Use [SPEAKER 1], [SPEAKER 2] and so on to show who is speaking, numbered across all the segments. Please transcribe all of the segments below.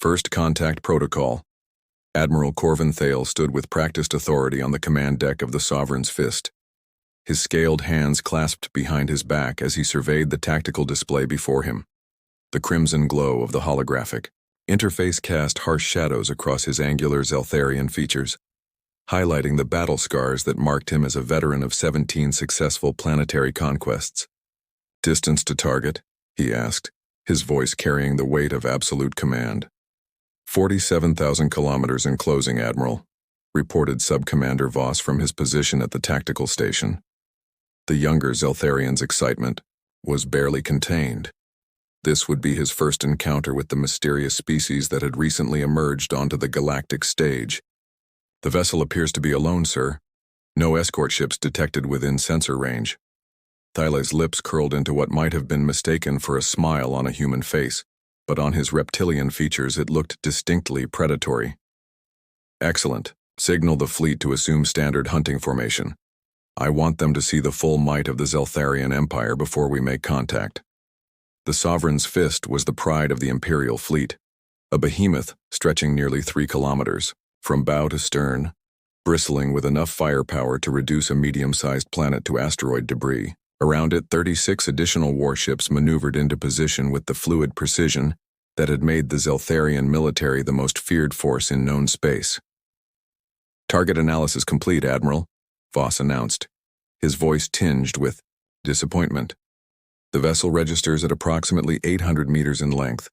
[SPEAKER 1] First Contact Protocol. Admiral Corvin Thale stood with practiced authority on the command deck of the Sovereign's Fist. His scaled hands clasped behind his back as he surveyed the tactical display before him. The crimson glow of the holographic interface cast harsh shadows across his angular Zeltharian features, highlighting the battle scars that marked him as a veteran of 17 successful planetary conquests. "Distance to target?" he asked, his voice carrying the weight of absolute command. 47,000 kilometers in closing, Admiral," reported Subcommander Voss from his position at the tactical station. The younger Zeltharian's excitement was barely contained. This would be his first encounter with the mysterious species that had recently emerged onto the galactic stage. "The vessel appears to be alone, sir. No escort ships detected within sensor range." Thale's lips curled into what might have been mistaken for a smile on a human face, but on his reptilian features it looked distinctly predatory. "Excellent. Signal the fleet to assume standard hunting formation. I want them to see the full might of the Zeltharian Empire before we make contact." The Sovereign's Fist was the pride of the Imperial fleet, a behemoth stretching nearly 3 kilometers, from bow to stern, bristling with enough firepower to reduce a medium-sized planet to asteroid debris. Around it, 36 additional warships maneuvered into position with the fluid precision that had made the Zeltharian military the most feared force in known space. "Target analysis complete, Admiral," Voss announced, his voice tinged with disappointment. "The vessel registers at approximately 800 meters in length.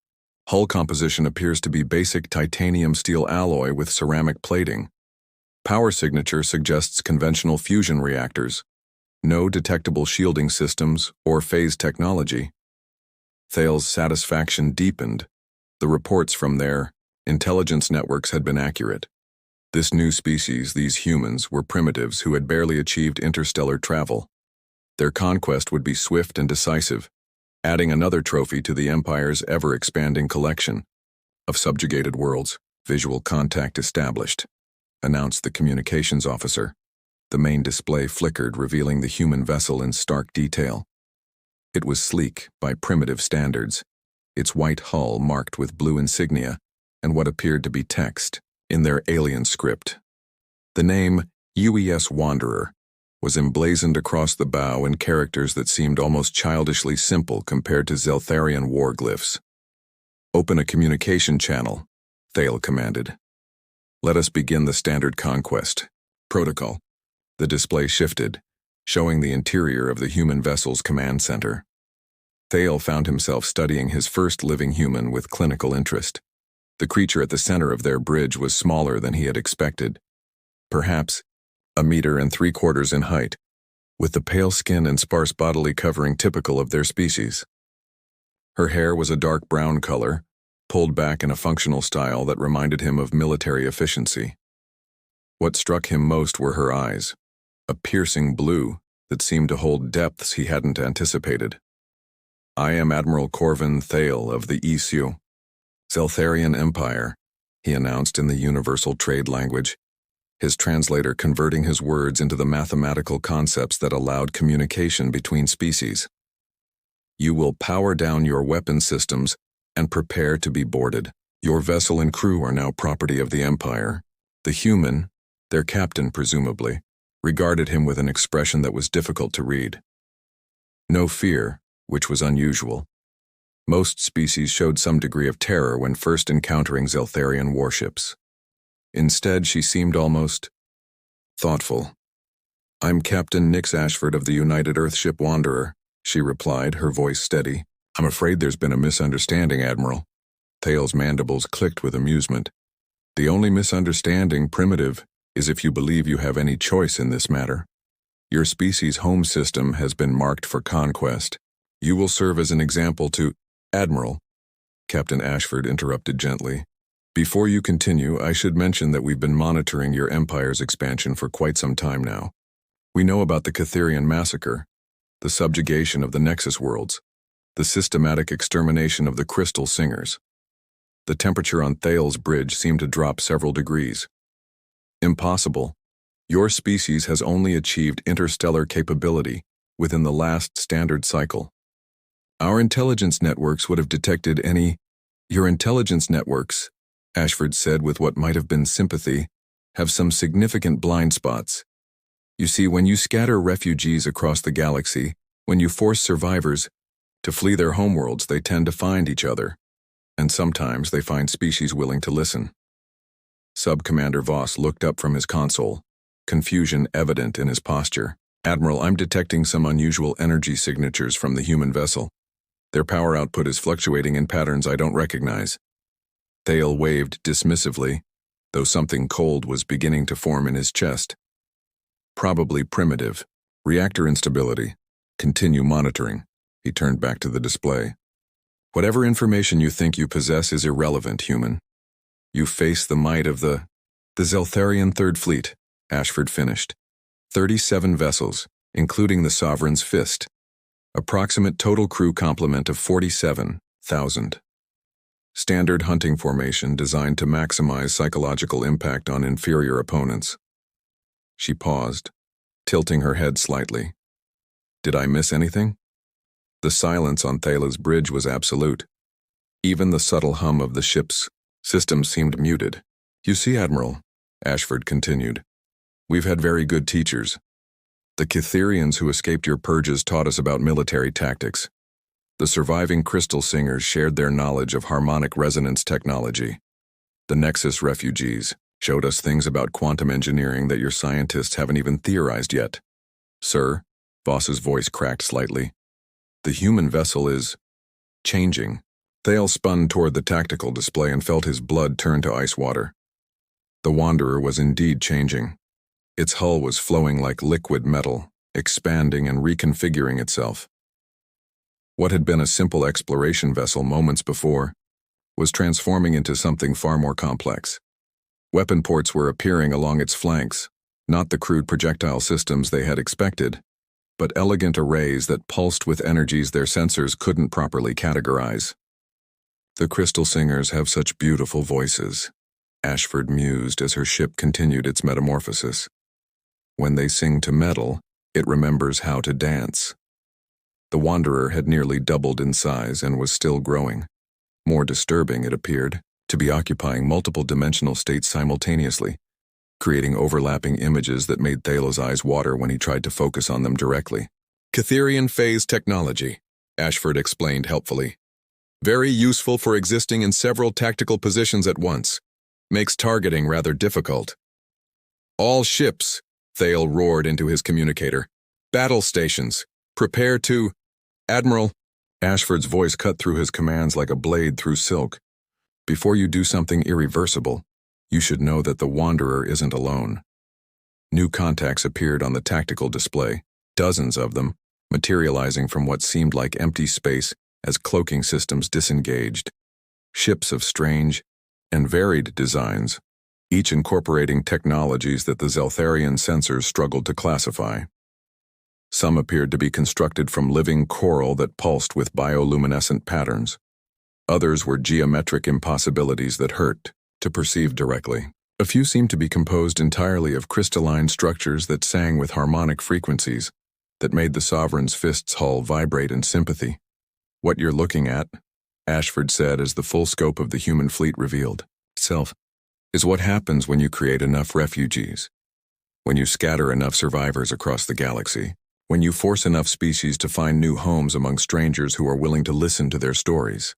[SPEAKER 1] Hull composition appears to be basic titanium steel alloy with ceramic plating. Power signature suggests conventional fusion reactors. No detectable shielding systems or phase technology." Thale's satisfaction deepened. The reports from their intelligence networks had been accurate. This new species, these humans, were primitives who had barely achieved interstellar travel. Their conquest would be swift and decisive, adding another trophy to the Empire's ever-expanding collection of subjugated worlds. "Visual contact established," announced the communications officer. The main display flickered, revealing the human vessel in stark detail. It was sleek by primitive standards, its white hull marked with blue insignia and what appeared to be text in their alien script. The name UES Wanderer was emblazoned across the bow in characters that seemed almost childishly simple compared to Zeltharian war glyphs. "Open a communication channel," Thale commanded. "Let us begin the standard conquest protocol." The display shifted, showing the interior of the human vessel's command center. Thale found himself studying his first living human with clinical interest. The creature at the center of their bridge was smaller than he had expected, perhaps 1.75 meters in height, with the pale skin and sparse bodily covering typical of their species. Her hair was a dark brown color, pulled back in a functional style that reminded him of military efficiency. What struck him most were her eyes, a piercing blue that seemed to hold depths he hadn't anticipated. "I am Admiral Corvin Thale of the ESU, Zeltharian Empire," he announced in the universal trade language, his translator converting his words into the mathematical concepts that allowed communication between species. "You will power down your weapon systems and prepare to be boarded. Your vessel and crew are now property of the Empire." The human, their captain presumably, regarded him with an expression that was difficult to read. No fear, which was unusual. Most species showed some degree of terror when first encountering Zeltharian warships. Instead, she seemed almost thoughtful. "I'm Captain Nix Ashford of the United Earthship Wanderer," she replied, her voice steady. "I'm afraid there's been a misunderstanding, Admiral." Thale's mandibles clicked with amusement. "The only misunderstanding, primitive, is if you believe you have any choice in this matter. Your species' home system has been marked for conquest. You will serve as an example to—" "Admiral," Captain Ashford interrupted gently, "before you continue, I should mention that we've been monitoring your Empire's expansion for quite some time now. We know about the Catherian massacre, the subjugation of the Nexus worlds, the systematic extermination of the Crystal Singers." The temperature on Thale's bridge seemed to drop several degrees. "Impossible. Your species has only achieved interstellar capability within the last standard cycle. Our intelligence networks would have detected any—" "Your intelligence networks Ashford said with what might have been sympathy, have some significant blind spots. You see, when you scatter refugees across the galaxy, when you force survivors to flee their homeworlds, they tend to find each other, and sometimes they find species willing to listen. Sub-Commander Voss looked up from his console, confusion evident in his posture. Admiral, I'm detecting some unusual energy signatures from the human vessel. Their power output is fluctuating in patterns I don't recognize. Thale waved dismissively, though something cold was beginning to form in his chest. Probably primitive. Reactor instability. Continue monitoring. He turned back to the display. Whatever information you think you possess is irrelevant, human. You face the might of the Zeltharian Third Fleet, Ashford finished. 37 vessels, including the Sovereign's Fist. Approximate total crew complement of 47,000. Standard hunting formation designed to maximize psychological impact on inferior opponents. She paused, tilting her head slightly. Did I miss anything? The silence on Thala's bridge was absolute. Even the subtle hum of the ship's system seemed muted. You see, Admiral, Ashford continued, we've had very good teachers. The Cytherians who escaped your purges taught us about military tactics. The surviving crystal singers shared their knowledge of harmonic resonance technology. The Nexus refugees showed us things about quantum engineering that your scientists haven't even theorized yet. Sir, Voss's voice cracked slightly. The human vessel is changing. Thale spun toward the tactical display and felt his blood turn to ice water. The Wanderer was indeed changing. Its hull was flowing like liquid metal, expanding and reconfiguring itself. What had been a simple exploration vessel moments before was transforming into something far more complex. Weapon ports were appearing along its flanks, not the crude projectile systems they had expected, but elegant arrays that pulsed with energies their sensors couldn't properly categorize. The crystal singers have such beautiful voices, Ashford mused as her ship continued its metamorphosis. When they sing to metal, it remembers how to dance. The Wanderer had nearly doubled in size and was still growing. More disturbing, it appeared, to be occupying multiple dimensional states simultaneously, creating overlapping images that made Thala's eyes water when he tried to focus on them directly. Cytherian phase technology, Ashford explained helpfully. Very useful for existing in several tactical positions at once. Makes targeting rather difficult. All ships, Thale roared into his communicator. Battle stations. Prepare to... Admiral. Ashford's voice cut through his commands like a blade through silk. Before you do something irreversible, you should know that the Wanderer isn't alone. New contacts appeared on the tactical display, dozens of them, materializing from what seemed like empty space as cloaking systems disengaged. Ships of strange and varied designs, each incorporating technologies that the Zeltharian sensors struggled to classify. Some appeared to be constructed from living coral that pulsed with bioluminescent patterns. Others were geometric impossibilities that hurt to perceive directly. A few seemed to be composed entirely of crystalline structures that sang with harmonic frequencies that made the Sovereign's Fist's hull vibrate in sympathy. What you're looking at, Ashford said as the full scope of the human fleet revealed itself, is what happens when you create enough refugees, when you scatter enough survivors across the galaxy, when you force enough species to find new homes among strangers who are willing to listen to their stories.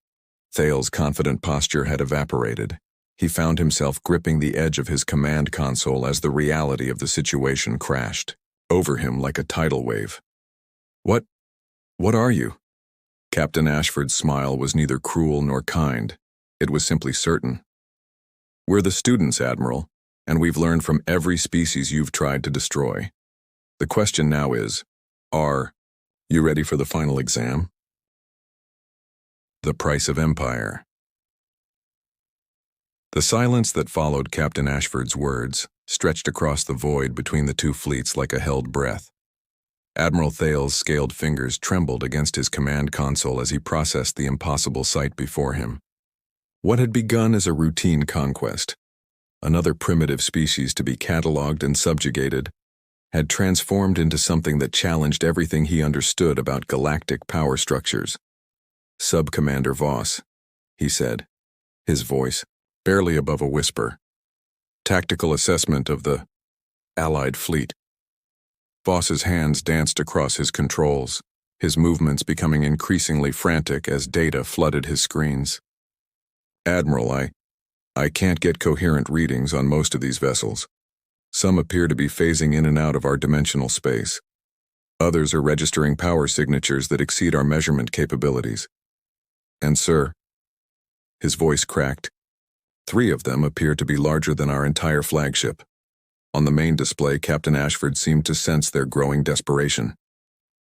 [SPEAKER 1] Thale's confident posture had evaporated. He found himself gripping the edge of his command console as the reality of the situation crashed over him like a tidal wave. What are you? Captain Ashford's smile was neither cruel nor kind. It was simply certain. We're the students, Admiral, and we've learned from every species you've tried to destroy. The question now is, are you ready for the final exam? The price of empire. The silence that followed Captain Ashford's words stretched across the void between the two fleets like a held breath. Admiral Thale's scaled fingers trembled against his command console as he processed the impossible sight before him. What had begun as a routine conquest, another primitive species to be catalogued and subjugated, had transformed into something that challenged everything he understood about galactic power structures. Sub-Commander Voss, he said, his voice barely above a whisper. Tactical assessment of the Allied fleet. Voss's hands danced across his controls, his movements becoming increasingly frantic as data flooded his screens. Admiral, I can't get coherent readings on most of these vessels. Some appear to be phasing in and out of our dimensional space. Others are registering power signatures that exceed our measurement capabilities. And sir, his voice cracked, 3 of them appear to be larger than our entire flagship. On the main display, Captain Ashford seemed to sense their growing desperation.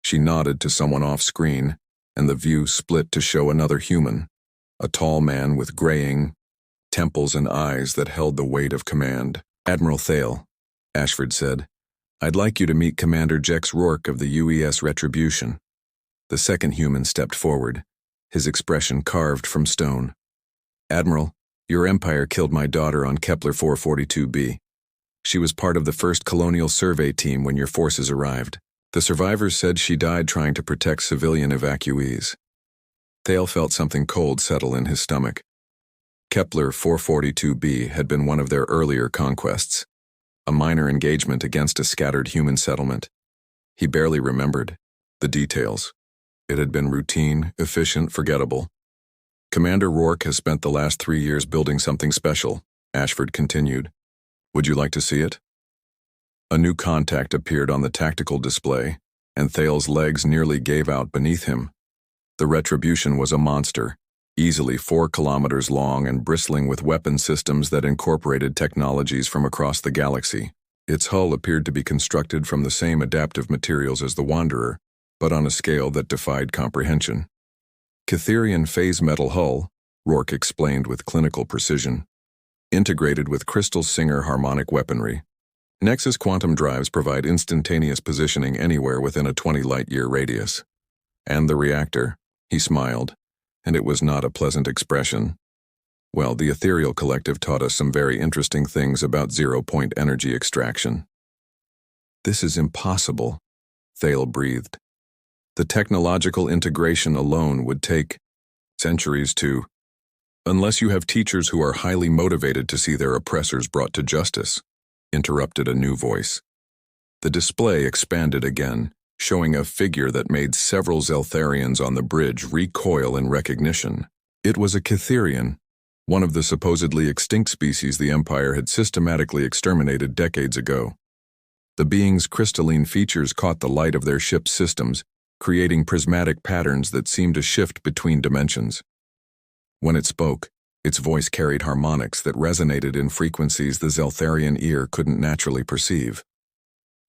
[SPEAKER 1] She nodded to someone off-screen, and the view split to show another human, a tall man with graying temples and eyes that held the weight of command. Admiral Thale, Ashford said, I'd like you to meet Commander Jex Rourke of the UES Retribution. The second human stepped forward, his expression carved from stone. Admiral, your Empire killed my daughter on Kepler 442b. She was part of the first colonial survey team when your forces arrived. The survivors said she died trying to protect civilian evacuees. Thale felt something cold settle in his stomach. Kepler 442b had been one of their earlier conquests, a minor engagement against a scattered human settlement. He barely remembered the details. It had been routine, efficient, forgettable. Commander Rourke has spent the last 3 years building something special, Ashford continued. Would you like to see it? A new contact appeared on the tactical display, and Thale's legs nearly gave out beneath him. The Retribution was a monster, easily 4 kilometers long and bristling with weapon systems that incorporated technologies from across the galaxy. Its hull appeared to be constructed from the same adaptive materials as the Wanderer, but on a scale that defied comprehension. Cytherian phase metal hull, Rourke explained with clinical precision, integrated with Crystal Singer harmonic weaponry. Nexus quantum drives provide instantaneous positioning anywhere within a 20 light-year radius. And the reactor, he smiled, and it was not a pleasant expression. Well, the Ethereal Collective taught us some very interesting things about zero-point energy extraction. This is impossible, Thale breathed. The technological integration alone would take centuries to, unless you have teachers who are highly motivated to see their oppressors brought to justice, interrupted a new voice. The display expanded again, showing a figure that made several Zeltharians on the bridge recoil in recognition. It was a Cytherian, one of the supposedly extinct species the Empire had systematically exterminated decades ago. The being's crystalline features caught the light of their ship's systems, creating prismatic patterns that seemed to shift between dimensions. When it spoke, its voice carried harmonics that resonated in frequencies the Zeltharian ear couldn't naturally perceive.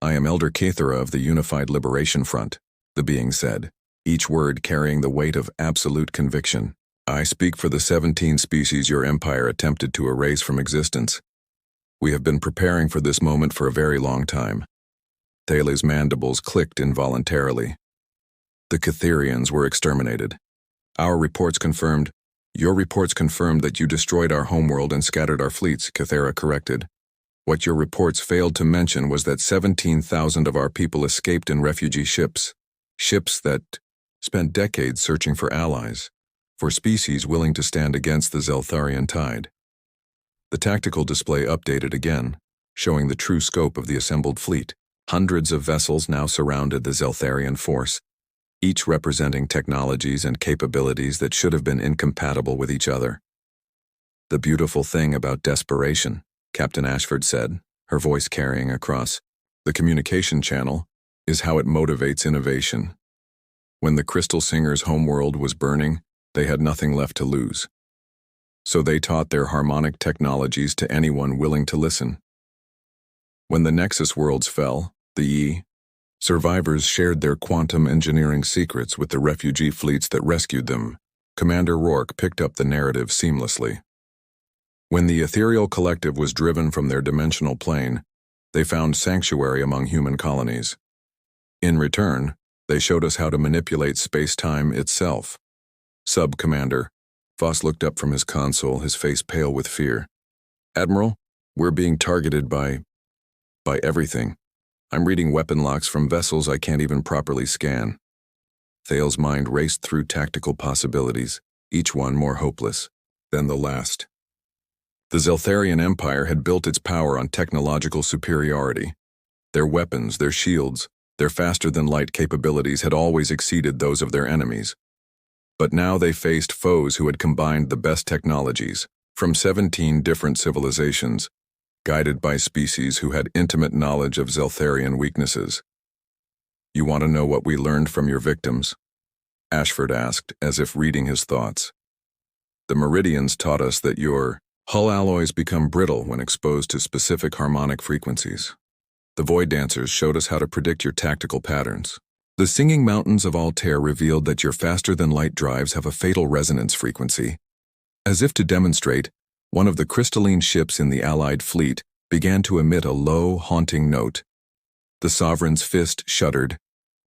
[SPEAKER 1] I am Elder Cathera of the Unified Liberation Front, the being said, each word carrying the weight of absolute conviction. I speak for the 17 species your empire attempted to erase from existence. We have been preparing for this moment for a very long time. Thale's mandibles clicked involuntarily. The Cytherians were exterminated. Your reports confirmed that you destroyed our homeworld and scattered our fleets, Cathera corrected. What your reports failed to mention was that 17,000 of our people escaped in refugee ships that spent decades searching for allies, for species willing to stand against the Zeltharian tide. The tactical display updated again, showing the true scope of the assembled fleet. Hundreds of vessels now surrounded the Zeltharian force, each representing technologies and capabilities that should have been incompatible with each other. The beautiful thing about desperation, Captain Ashford said, her voice carrying across the communication channel, is how it motivates innovation. When the Crystal Singer's homeworld was burning, they had nothing left to lose. So they taught their harmonic technologies to anyone willing to listen. When the Nexus worlds fell, the survivors shared their quantum engineering secrets with the refugee fleets that rescued them. Commander Rourke picked up the narrative seamlessly. When the Ethereal Collective was driven from their dimensional plane, they found sanctuary among human colonies. In return, they showed us how to manipulate space-time itself. Sub-Commander, Voss looked up from his console, his face pale with fear. Admiral, we're being targeted by everything. I'm reading weapon locks from vessels I can't even properly scan. Thale's mind raced through tactical possibilities, each one more hopeless than the last. The Zeltharian Empire had built its power on technological superiority. Their weapons, their shields, their faster-than-light capabilities had always exceeded those of their enemies. But now they faced foes who had combined the best technologies, from 17 different civilizations, guided by species who had intimate knowledge of Zeltharian weaknesses. "You want to know what we learned from your victims?" Ashford asked, as if reading his thoughts. "The Meridians taught us that your hull alloys become brittle when exposed to specific harmonic frequencies. The Void Dancers showed us how to predict your tactical patterns. The Singing Mountains of Altair revealed that your faster-than-light drives have a fatal resonance frequency." As if to demonstrate, one of the crystalline ships in the Allied fleet began to emit a low, haunting note. The Sovereign's fist shuddered,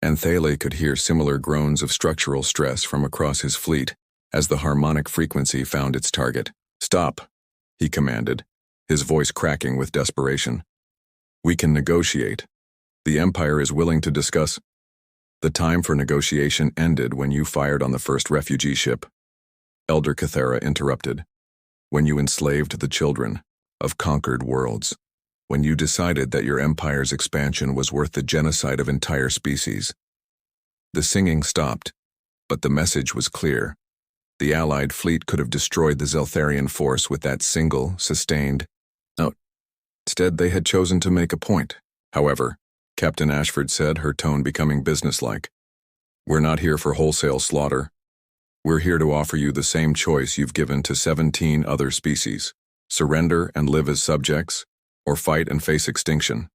[SPEAKER 1] and Thale could hear similar groans of structural stress from across his fleet as the harmonic frequency found its target. "Stop," he commanded, his voice cracking with desperation. "We can negotiate. The Empire is willing to discuss." The time for negotiation ended when you fired on the first refugee ship. Elder Cathera interrupted. "When you enslaved the children of conquered worlds. When you decided that your empire's expansion was worth the genocide of entire species." The singing stopped, but the message was clear. The Allied fleet could have destroyed the Zeltharian force with that single, sustained note. Instead, they had chosen to make a point. "However," Captain Ashford said, her tone becoming businesslike, "we're not here for wholesale slaughter. We're here to offer you the same choice you've given to 17 other species. Surrender and live as subjects, or fight and face extinction."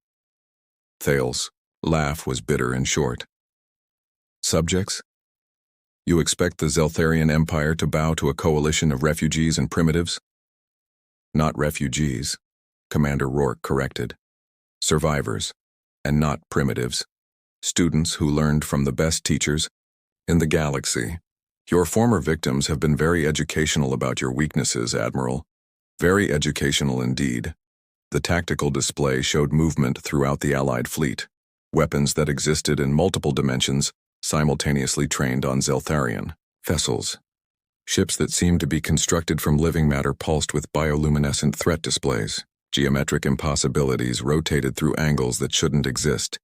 [SPEAKER 1] Thale's laugh was bitter and short. "Subjects? You expect the Zeltharian Empire to bow to a coalition of refugees and primitives?" "Not refugees," Commander Rourke corrected. "Survivors, and not primitives. Students who learned from the best teachers in the galaxy. Your former victims have been very educational about your weaknesses, Admiral. Very educational indeed." The tactical display showed movement throughout the Allied fleet. Weapons that existed in multiple dimensions simultaneously trained on Zeltharian vessels. Ships that seemed to be constructed from living matter pulsed with bioluminescent threat displays. Geometric impossibilities rotated through angles that shouldn't exist,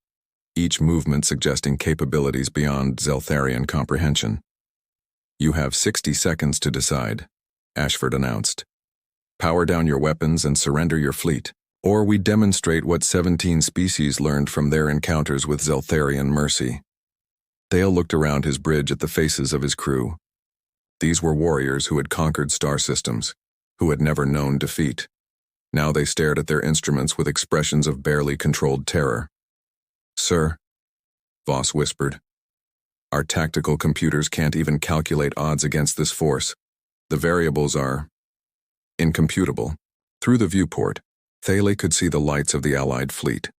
[SPEAKER 1] each movement suggesting capabilities beyond Zeltharian comprehension. "You have 60 seconds to decide," Ashford announced. "Power down your weapons and surrender your fleet, or we demonstrate what 17 species learned from their encounters with Zeltharian mercy." Thale looked around his bridge at the faces of his crew. These were warriors who had conquered star systems, who had never known defeat. Now they stared at their instruments with expressions of barely controlled terror. "Sir," Voss whispered, "our tactical computers can't even calculate odds against this force. The variables are incomputable." Through the viewport, Thale could see the lights of the Allied fleet.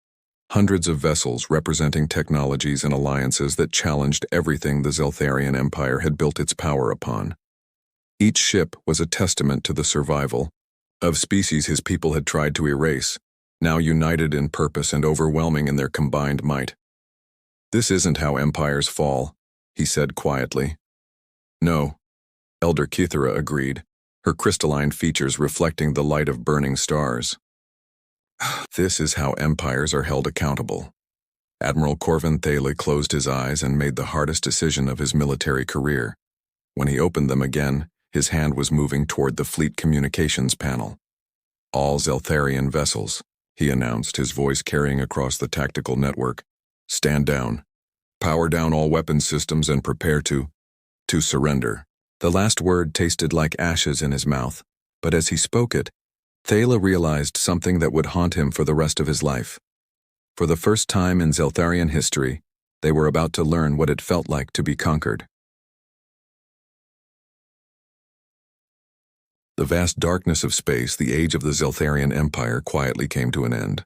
[SPEAKER 1] Hundreds of vessels representing technologies and alliances that challenged everything the Zeltharian Empire had built its power upon. Each ship was a testament to the survival of species his people had tried to erase, now united in purpose and overwhelming in their combined might. "This isn't how empires fall," he said quietly. "No," Elder Kithera agreed, her crystalline features reflecting the light of burning stars. "This is how empires are held accountable." Admiral Corvin Thale closed his eyes and made the hardest decision of his military career. When he opened them again, his hand was moving toward the fleet communications panel. "All Zeltharian vessels," he announced, his voice carrying across the tactical network. "Stand down. Power down all weapons systems and prepare to surrender." The last word tasted like ashes in his mouth, but as he spoke it, Thale realized something that would haunt him for the rest of his life. For the first time in Zeltharian history, they were about to learn what it felt like to be conquered. The vast darkness of space, the age of the Zeltharian Empire, quietly came to an end.